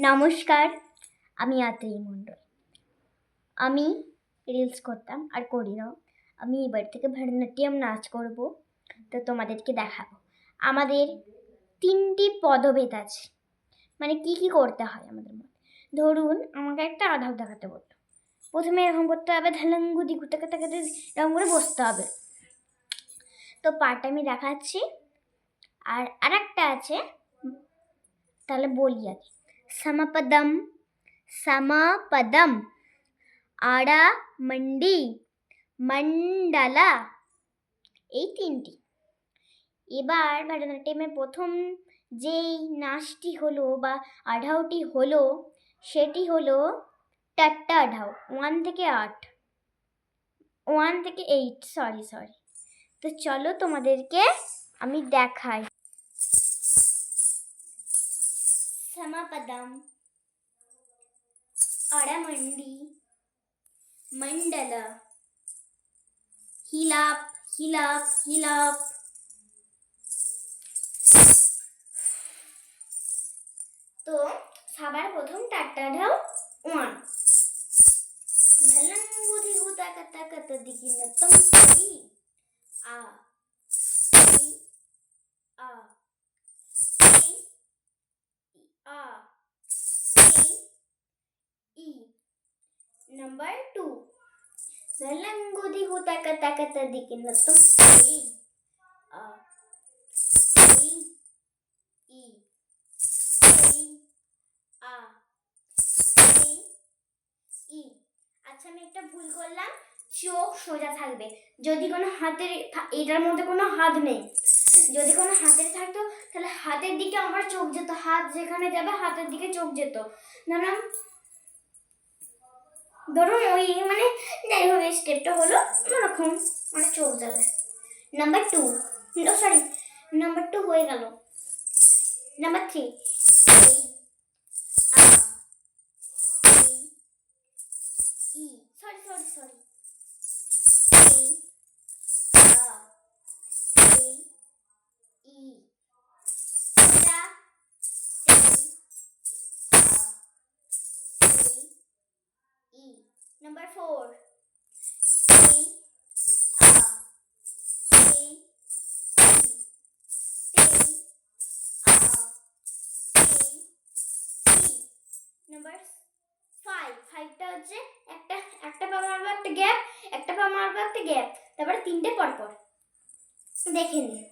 নমস্কার, আমি আত্রেয়ী মণ্ডল। আমি রিলস করতাম আর করি না। আমি এবার থেকে ভারতনাট্যম নাচ করব, তো তোমাদেরকে দেখাবো। আমাদের 3টি পদভেদ আছে, মানে কি কি করতে হয় আমাদের মধ্যে। ধরুন আমাকে একটা আধার দেখাতে বললো, প্রথমে এরকম করতে হবে, ধালাঙ্গুদি ঘুতাকে তাকাতে এরকম করে বসতে হবে। তো পাটা আমি দেখাচ্ছি। আর আরেকটা আছে, তাহলে বলি আগে। সমাপদম, সমাপদম, আড়া মন্ডি, মন্ডলা, এই 3টি। এবার ভারতনাট্যমের প্রথম যেই নাচটি হলো বা আঢাউটি হলো সেটি হলো টাট্টা আঢাউ, 1 থেকে 8 সরি। তো চলো তোমাদেরকে আমি দেখাই। সমাপদম, আড়ামন্ডি, মন্ডলা, হিলাপ হিলাপ হিলাপ। তো সবার প্রথম টাট্টা ঢাউ 1। ধালাঙ্গুদি হুতাকা তাকাতা দিকি নতম ই আ ই আ ই আ ই। নাম্বার 2, ধালাঙ্গুদি হুতাকা তাকাতা দিকি নতম ই আ ই ই আ ই। আচ্ছা, আমি একটা ভুল করলাম, চোখ সোজা থাকবে। যদি কোনো হাতের, এটার মধ্যে কোনো হাত নেই, যদি কোনো হাতের থাকতো তাহলে হাতের দিকে আমার চোখ যেত, হাত যেখানে যাবে হাতের দিকে চোখ যেত। ধরুন ওই মানে যাই হোক, এই স্টেপটা হলো এরকম, মানে চোখ যাবে। নাম্বার 2 হয়ে গেল। নাম্বার 3, সরি Number 4, Number 5, 5টা হচ্ছে একটা পা মারবো, একটা গ্যাপ, একটা পা মারবো, একটা গ্যাপ, তারপরে 3টে পরপর। দেখে নিন।